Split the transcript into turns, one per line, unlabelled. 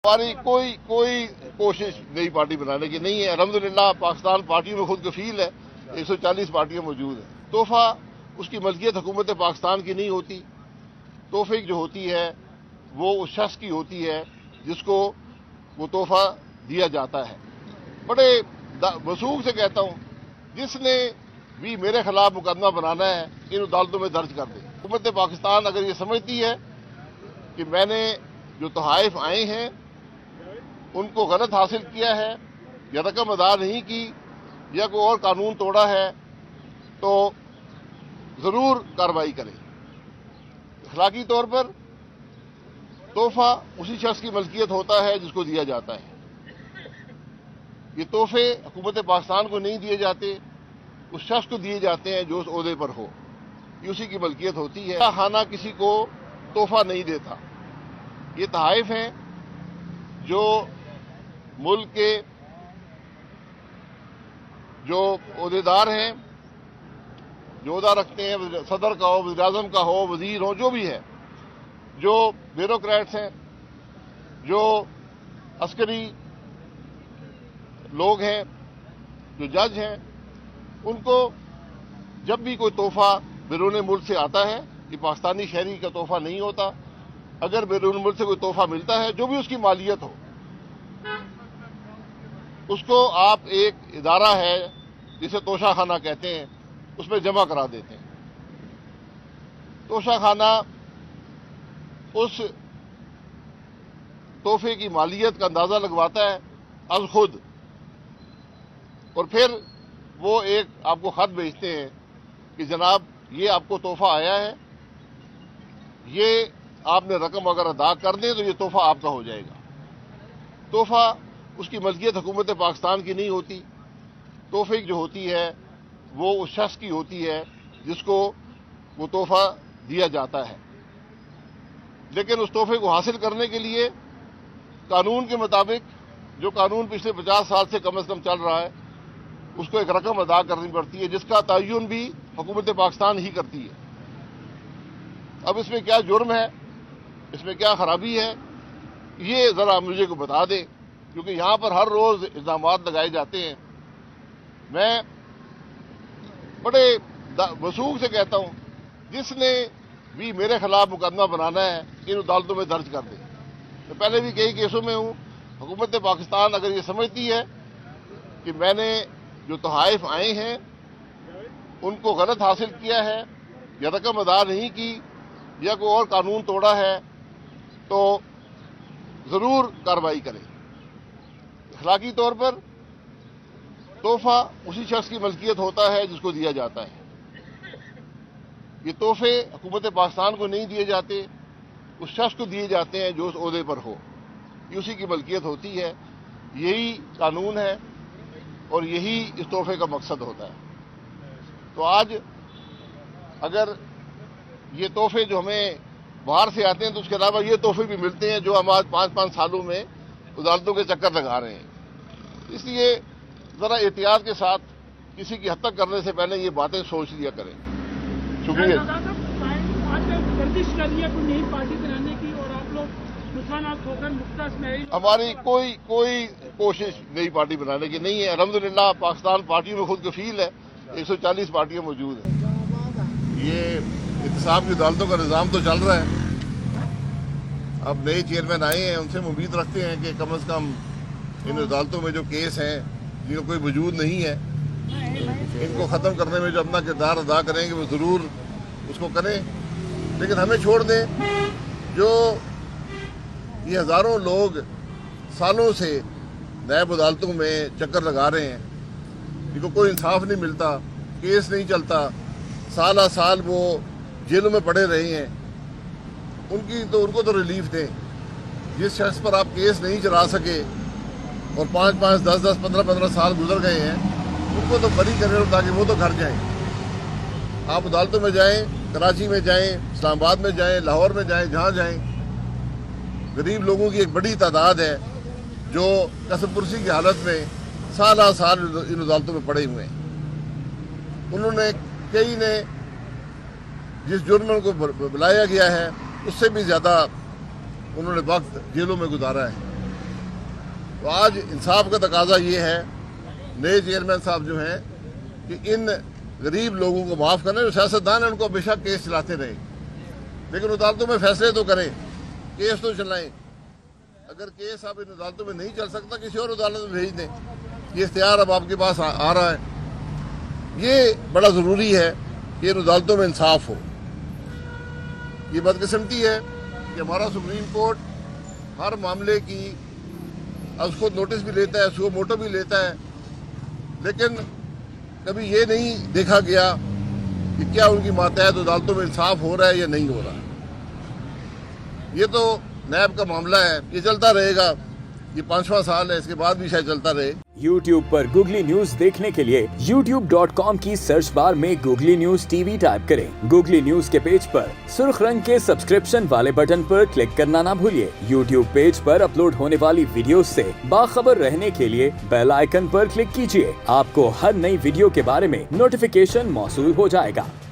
हमारी कोई कोशिश नई पार्टी बनाने की नहीं है। अल्हम्दुलिल्लाह पाकिस्तान पार्टी में खुद कफील है, 140 पार्टियां मौजूद हैं। तोहफा उसकी मलकियत हुकूमत पाकिस्तान की नहीं होती। तोहफे जो होती है वो उस शख्स की होती है जिसको वो तोहफा दिया जाता है। बड़े वसूख से कहता हूँ, जिसने भी मेरे खिलाफ मुकदमा बनाना है इन अदालतों में दर्ज कर दे। हुकूमत पाकिस्तान अगर ये समझती है कि मैंने जो तोहाइफ आए हैं उनको गलत हासिल किया है या रकम अदा नहीं की या कोई और कानून तोड़ा है तो जरूर कार्रवाई करें। अखलाकी तौर पर तोहफा उसी शख्स की मलकियत होता है जिसको दिया जाता है। ये तोहफे हुकूमत पाकिस्तान को नहीं दिए जाते, उस शख्स को दिए जाते हैं जो उस ओहदे पर हो, ये उसी की मलकियत होती है। खाना किसी को तोहफा नहीं देता। ये तहाइफ हैं जो मुल्क के जो ओहदेदार हैं, जो ओहदा रखते हैं, सदर का हो, वज़ीर-ए-आज़म का हो, वजीर हो, जो भी है, जो ब्यूरोक्रेट्स हैं, जो अस्करी लोग हैं, जो जज हैं, उनको जब भी कोई तोहफा बैरून मुल्क से आता है, ये पाकिस्तानी शहरी का तोहफा नहीं होता। अगर बैरून मुल्क से कोई तोहफा मिलता है, जो भी उसकी मालियत हो, उसको आप एक इदारा है जिसे तोशा खाना कहते हैं, उसमें जमा करा देते हैं। तोशा खाना उस तोहफे की मालियत का अंदाजा लगवाता है अज खुद, और फिर वो एक आपको खत भेजते हैं कि जनाब ये आपको तोहफा आया है, ये आपने रकम अगर अदा कर दें तो ये तोहफा आपका हो जाएगा। तोहफा उसकी मलकियत हुकूमत पाकिस्तान की नहीं होती। तोहफे जो होती है वो उस शख्स की होती है जिसको वो तोहफा दिया जाता है। लेकिन उस तोहफे को हासिल करने के लिए कानून के मुताबिक, जो कानून पिछले 50 साल से कम चल रहा है, उसको एक रकम अदा करनी पड़ती है जिसका तयन भी हुकूमत पाकिस्तान ही करती है। अब इसमें क्या जुर्म है, इसमें क्या खराबी है, ये जरा मुझे को बता दे, क्योंकि यहां पर हर रोज इल्जाम लगाए जाते हैं। मैं बड़े वसूख से कहता हूं, जिसने भी मेरे खिलाफ मुकदमा बनाना है इन अदालतों में दर्ज कर दे। मैं पहले भी कई केसों में हूं। हुकूमत पाकिस्तान अगर ये समझती है कि मैंने जो तोहाइफ आए हैं उनको गलत हासिल किया है या रकम अदा नहीं की या कोई और कानून तोड़ा है तो जरूर कार्रवाई करें। अखलाकी तौर पर तोहफा उसी शख्स की मलकियत होता है जिसको दिया जाता है। ये तोहफे हुकूमत पाकिस्तान को नहीं दिए जाते, उस शख्स को दिए जाते हैं जो उस ओहदे पर हो, ये उसी की मलकियत होती है। यही कानून है और यही इस तोहफे का मकसद होता है। तो आज अगर ये तोहफे जो हमें बाहर से आते हैं तो उसके अलावा ये तोहफे भी मिलते हैं जो हम आज 5-5 सालों में अदालतों के चक्कर लगा रहे हैं। इसलिए जरा एहतियात के साथ किसी की हत्या करने से पहले ये बातें सोच लिया करें। शुक्रिया।
गर्दिश कर रही है कोई नई पार्टी बनाने की और आप लोग
हमारी कोई कोशिश नई पार्टी बनाने की नहीं है। अल्हम्दुलिल्लाह पाकिस्तान पार्टी में खुद कफील है, 140 पार्टियां मौजूद हैं। ये इत्तेसाम की अदालतों का निज़ाम तो चल रहा है। अब नए चेयरमैन आए हैं, उनसे हम उम्मीद रखते हैं कि कम से कम इन अदालतों में जो केस हैं जिनका कोई वजूद नहीं है, इनको ख़त्म करने में जो अपना किरदार अदा करेंगे वो ज़रूर उसको करें। लेकिन हमें छोड़ दें, जो ये हज़ारों लोग सालों से नायब अदालतों में चक्कर लगा रहे हैं, इनको कोई इंसाफ नहीं मिलता, केस नहीं चलता, साल साल वो जेलों में पड़े रहे हैं, उनको तो रिलीफ दें। जिस शख्स पर आप केस नहीं चला सके और 5-5, 10-10, 15-15 साल गुजर गए हैं, उनको तो बरी करें ताकि वो तो घर जाएं। आप अदालतों में जाएं, कराची में जाएं, इस्लामाबाद में जाएं, लाहौर में जाएं, जहाँ जाएं। गरीब लोगों की एक बड़ी तादाद है जो कसम पुरसी की हालत में साल साल इन अदालतों में पड़े हुए हैं। उन्होंने कई ने जिस जुर्म को बुलाया गया है उससे भी ज़्यादा उन्होंने वक्त जेलों में गुजारा है। تو آج انصاف کا تقاضا یہ ہے نئے چیئرمین صاحب جو ہیں کہ ان غریب لوگوں کو معاف کرنا. جو سیاستدان ہیں ان کو ہمیشہ کیس چلاتے رہیں لیکن عدالتوں میں فیصلے تو کریں, کیس تو چلائیں. اگر کیس اب ان عدالتوں میں نہیں چل سکتا کسی اور عدالت میں بھیج دیں. یہ اختیار اب آپ کے پاس آ رہا ہے. یہ بڑا ضروری ہے کہ ان عدالتوں میں انصاف ہو. یہ بدقسمتی ہے کہ ہمارا سپریم کورٹ ہر معاملے کی از خود نوٹس بھی لیتا ہے, سو موٹو بھی لیتا ہے, لیکن کبھی یہ نہیں دیکھا گیا کہ کیا ان کی ماتحت عدالتوں میں انصاف ہو رہا ہے یا نہیں ہو رہا. یہ تو نیب کا معاملہ ہے, یہ چلتا رہے گا. یہ 5واں سال ہے, اس کے بعد بھی شاید چلتا رہے.
YouTube پر گوگلی نیوز دیکھنے کے لیے youtube.com کی سرچ بار میں googly news T V type کریں. گوگلی نیوز کے پیج پر سرخ رنگ کے سبسکرپشن والے بٹن پر کلک کرنا نہ بھولیے. YouTube پیج پر اپلوڈ ہونے والی ویڈیوز سے باخبر رہنے کے لیے بیل آئیکن پر کلک کیجیے. آپ کو ہر نئی ویڈیو کے بارے میں نوٹیفیکیشن موصول ہو جائے گا.